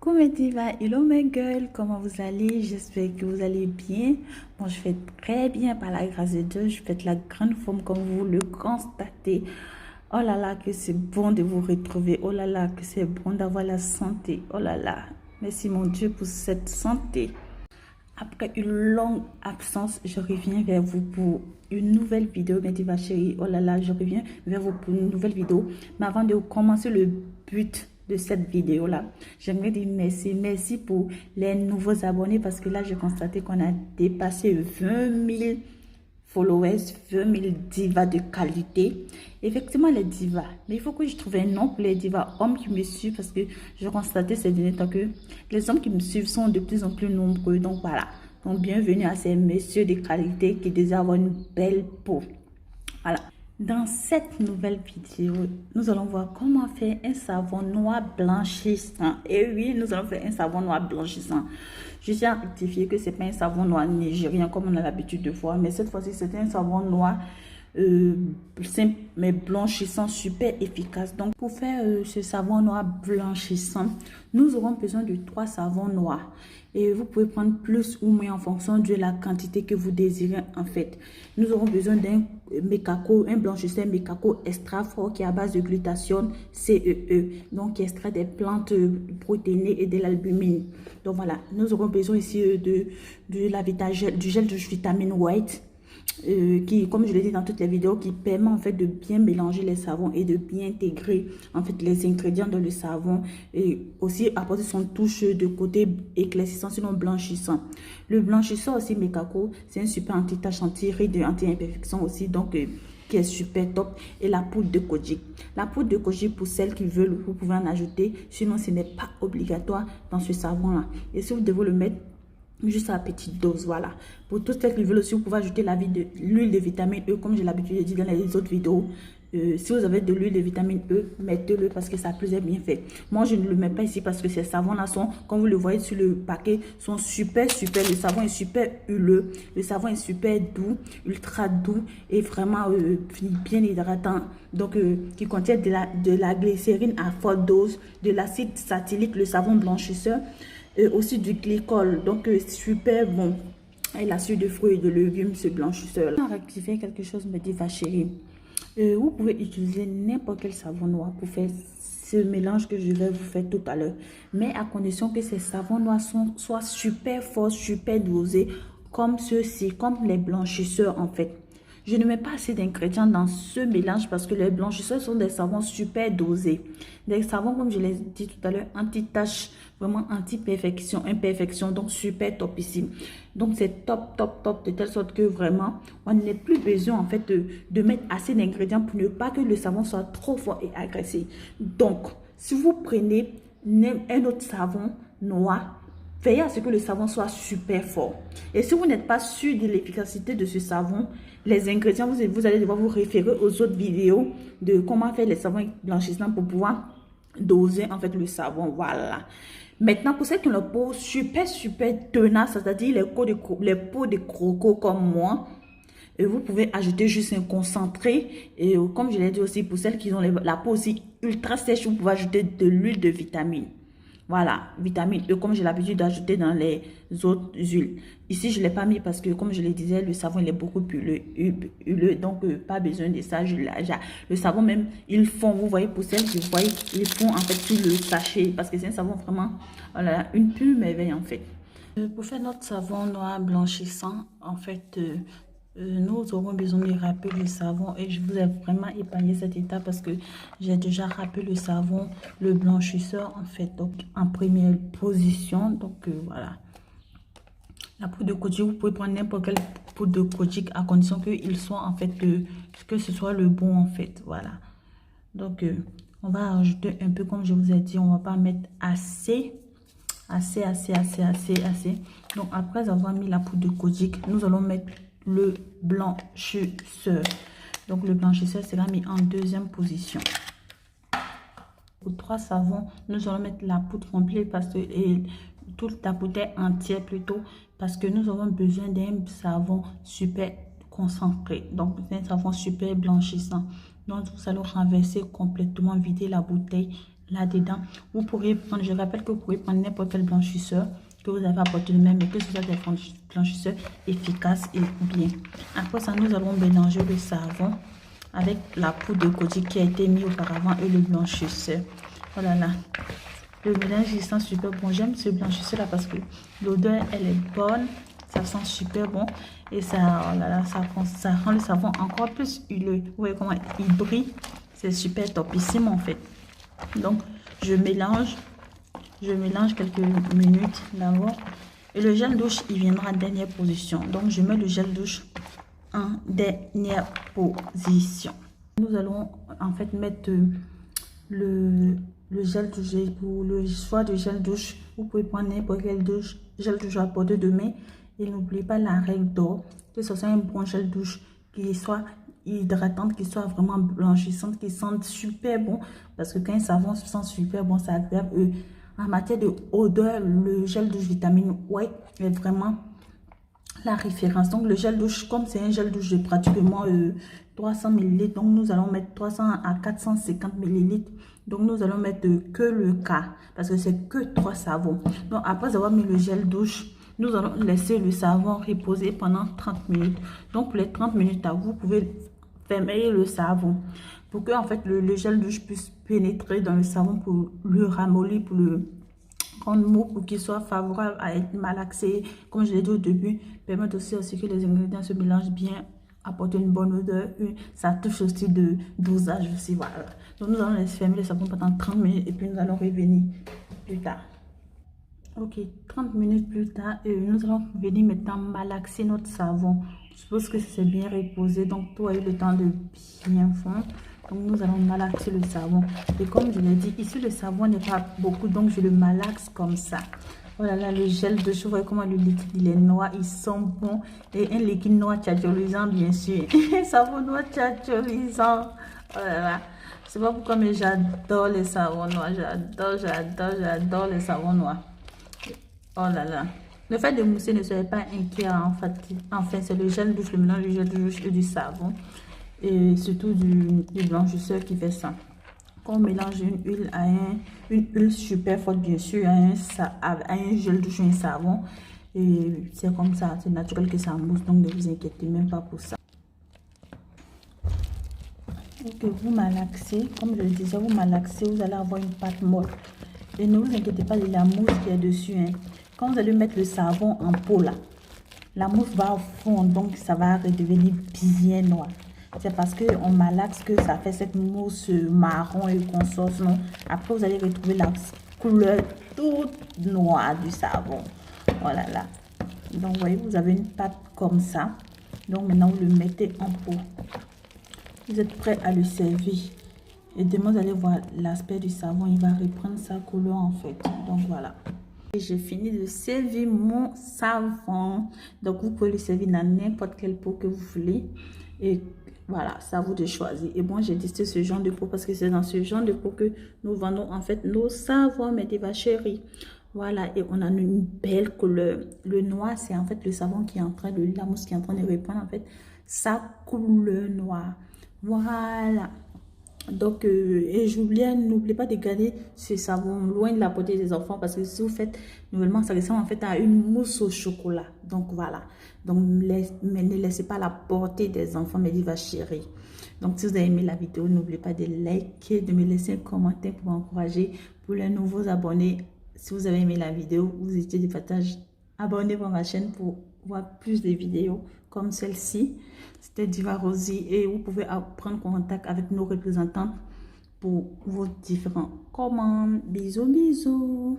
Coucou mes divas, hello mes girls, comment vous allez? J'espère que vous allez bien. Moi je fais très bien par la grâce de Dieu, je fais de la grande forme comme vous le constatez. Oh là là, que c'est bon de vous retrouver, oh là là, que c'est bon d'avoir la santé, oh là là. Merci mon Dieu pour cette santé. Après une longue absence, je reviens vers vous pour une nouvelle vidéo, mes divas chéries. Oh là là, je reviens vers vous pour une nouvelle vidéo. Mais avant de commencer le but de cette vidéo-là, j'aimerais dire merci. Merci pour les nouveaux abonnés parce que là, j'ai constaté qu'on a dépassé 20 000 followers, 20 000 divas de qualité. Effectivement, les divas. Mais il faut que je trouve un nom pour les divas hommes qui me suivent parce que j'ai constaté ces derniers temps que les hommes qui me suivent sont de plus en plus nombreux. Donc voilà. Donc bienvenue à ces messieurs de qualité qui désirent avoir une belle peau. Voilà. Dans cette nouvelle vidéo, nous allons voir comment faire un savon noir blanchissant. Et oui, nous allons faire un savon noir blanchissant. Je tiens à rectifier que ce n'est pas un savon noir nigérien comme on a l'habitude de voir, mais cette fois-ci, c'est un savon noir simple mais blanchissant, super efficace. Donc pour faire ce savon noir blanchissant, nous aurons besoin de 3 savons noirs et vous pouvez prendre plus ou moins en fonction de la quantité que vous désirez. En fait, nous aurons besoin d'un Mekako, un blanchisseur Mekako extra fort qui est à base de glutathione CEE, donc qui extrait des plantes protéinées et de l'albumine. Donc voilà, nous aurons besoin ici du gel de vitamine white, qui, comme je l'ai dit dans toutes les vidéos, qui permet en fait de bien mélanger les savons et de bien intégrer en fait les ingrédients dans le savon et aussi apporter son touche de côté éclaircissant sinon blanchissant. Le blanchisseur aussi Mekako, c'est un super anti-tache, anti-rides, anti-imperfection aussi, donc qui est super top. Et la poudre de kojic. La poudre de kojic, pour celles qui veulent, vous pouvez en ajouter, sinon ce n'est pas obligatoire dans ce savon là. Et si vous devez le mettre juste à petite dose, voilà. Pour toutes celles qui veulent aussi, vous pouvez ajouter l'huile de vitamine E, comme j'ai l'habitude de dire dans les autres vidéos. Si vous avez de l'huile de vitamine E, mettez-le parce que ça a plusieurs bienfaits. Moi, je ne le mets pas ici parce que ces savons-là sont, comme vous le voyez sur le paquet, sont super. Le savon est super huileux. Le savon est super doux, ultra doux et vraiment bien hydratant. Donc, qui contient de la glycérine à forte dose, de l'acide salicylique, le savon blanchisseur. Aussi du glycol, donc super bon. Et l'acide de fruits et de légumes, ce blanchisseur. On va rectifier quelque chose, me dit va chérie. Vous pouvez utiliser n'importe quel savon noir pour faire ce mélange que je vais vous faire tout à l'heure. Mais à condition que ces savons noirs soient super forts, super dosés, comme ceux-ci, comme les blanchisseurs en fait. Je ne mets pas assez d'ingrédients dans ce mélange parce que les blanchisseurs sont des savons super dosés. Des savons, comme je l'ai dit tout à l'heure, anti-tache, vraiment anti-perfection, imperfection, donc super top ici. Donc c'est top, top, top, de telle sorte que vraiment, on n'a plus besoin en fait de mettre assez d'ingrédients pour ne pas que le savon soit trop fort et agressé. Donc, si vous prenez un autre savon noir, veillez à ce que le savon soit super fort. Et si vous n'êtes pas sûr de l'efficacité de ce savon, les ingrédients, vous allez devoir vous référer aux autres vidéos de comment faire les savons blanchissants pour pouvoir doser en fait le savon. Voilà. Maintenant, pour ceux qui ont la peau super, super tenace, c'est-à-dire les peaux de croco comme moi, et vous pouvez ajouter juste un concentré. Et comme je l'ai dit aussi, pour celles qui ont la peau aussi ultra sèche, vous pouvez ajouter de l'huile de vitamine. Voilà, vitamine E, comme j'ai l'habitude d'ajouter dans les autres huiles. Ici, je ne l'ai pas mis parce que, comme je le disais, le savon, il est beaucoup plus huileux. Donc, pas besoin de ça. Le savon même, ils font, vous voyez, pour celles qui voient, ils font en fait tout le sachet. Parce que c'est un savon vraiment, voilà, une pure merveille en fait. Pour faire notre savon noir blanchissant, en fait, nous aurons besoin de râper le savon et je vous ai vraiment épargné cette étape parce que j'ai déjà râpé le savon, le blanchisseur en fait, donc en première position. Donc voilà. La poudre de kojic, vous pouvez prendre n'importe quelle poudre de kojic à condition qu'il soit en fait, que ce soit le bon en fait. Voilà. Donc on va ajouter un peu comme je vous ai dit, on va pas mettre assez. Donc après avoir mis la poudre de kojic, nous allons mettre le blanchisseur. Donc le blanchisseur sera mis en deuxième position. Pour 3 savons, nous allons mettre la poudre complète parce que toute la bouteille entière plutôt parce que nous avons besoin d'un savon super concentré. Donc c'est un savon super blanchissant. Donc vous allez renverser complètement, vider la bouteille là-dedans. Vous pourriez prendre, je rappelle que vous pouvez prendre n'importe quel blanchisseur que vous avez à portée de main, mais que ce soit des blanchisseurs efficaces et bien. Après ça, nous allons mélanger le savon avec la poudre de Coty qui a été mise auparavant et le blanchisseur. Voilà là. Le mélange il sent super bon. J'aime ce blanchisseur là parce que l'odeur elle est bonne. Ça sent super bon. Et ça, oh là là, ça rend le savon encore plus huileux. Vous voyez comment il brille. C'est super topissime en fait. Donc je mélange quelques minutes d'abord. Et le gel douche, il viendra en dernière position. Donc, je mets le gel douche en dernière position. Nous allons en fait mettre le gel douche. Pour le choix de gel douche, vous pouvez prendre n'importe quel gel douche à portée de main. Et n'oubliez pas la règle d'or, que ce soit un bon gel douche qui soit hydratante, qui soit vraiment blanchissante, qui sente super bon. Parce que quand un savon se sent super bon, c'est agréable. En matière de odeur, le gel douche vitamine White est vraiment la référence. Donc le gel douche, comme c'est un gel douche de pratiquement 300 ml, donc nous allons mettre 300 à 450 ml. Donc nous allons mettre que le quart parce que c'est que 3 savons. Donc après avoir mis le gel douche, nous allons laisser le savon reposer pendant 30 minutes. Donc pour les 30 minutes, vous pouvez fermer le savon pour que en fait le gel douche puisse pénétrer dans le savon pour le ramollir, pour le rendre mou, pour qu'il soit favorable à être malaxé. Comme je l'ai dit au début, permettre aussi que les ingrédients se mélangent bien, apporter une bonne odeur. Ça touche aussi de dosage aussi. Voilà. Donc nous allons laisser fermer le savon pendant 30 minutes et puis nous allons revenir plus tard. Ok, 30 minutes plus tard, nous allons venir maintenant malaxer notre savon. Je suppose que c'est bien reposé, donc tout a eu le temps de bien fondre. Donc nous allons malaxer le savon. Et comme je l'ai dit, ici le savon n'est pas beaucoup, donc je le malaxe comme ça. Voilà là, le gel de cheveux, voyez comment le liquide il est noir, il sent bon. Et un liquide noir tchatcholisant bien sûr. Un savon noir tchatcholisant. Voilà là. Je sais pas pourquoi, mais j'adore les savons noirs. J'adore les savons noirs. Oh là là. Le fait de mousser, ne soyez pas inquiet en fait. Enfin, c'est le gel douche, le mélange du gel douche et du savon. Et surtout du blanchisseur qui fait ça. Quand on mélange une huile à une huile super forte, bien sûr, à un gel douche et un savon. Et c'est comme ça, c'est naturel que ça mousse. Donc ne vous inquiétez même pas pour ça. Ok, vous malaxez. Comme je le disais, vous malaxez, vous allez avoir une pâte molle. Et ne vous inquiétez pas de la mousse qui est dessus. Quand vous allez mettre le savon en pot là, la mousse va fondre, donc ça va redevenir bien noir. C'est parce qu'on malaxe que ça fait cette mousse marron et consort. Non? Après, vous allez retrouver la couleur toute noire du savon. Voilà là. Donc, vous voyez, vous avez une pâte comme ça. Donc, maintenant, vous le mettez en pot. Vous êtes prêt à le servir. Et demain, vous allez voir l'aspect du savon. Il va reprendre sa couleur en fait. Donc, voilà. J'ai fini de servir mon savon. Donc, vous pouvez le servir dans n'importe quel pot que vous voulez. Et voilà, c'est à vous de choisir. Et moi, j'ai décidé ce genre de pot parce que c'est dans ce genre de pot que nous vendons en fait nos savons, mes divas chéries. Voilà, et on a une belle couleur. Le noir, c'est en fait le savon qui est en train de, la mousse qui est en train de reprendre en fait sa couleur noire. Voilà. Donc, et n'oubliez pas de garder ce savon loin de la portée des enfants parce que si vous faites, nouvellement, ça ressemble en fait à une mousse au chocolat. Donc, voilà. Donc, mais ne laissez pas la portée des enfants, mes divas chéries. Donc, si vous avez aimé la vidéo, n'oubliez pas de liker, de me laisser un commentaire pour m'encourager. Pour les nouveaux abonnés, si vous avez aimé la vidéo, vous étiez de partage, abonnez-vous à ma chaîne pour voir plus de vidéos comme celle-ci. C'était Diva Rosie et vous pouvez prendre contact avec nos représentants pour vos différentes commandes. Bisous, bisous.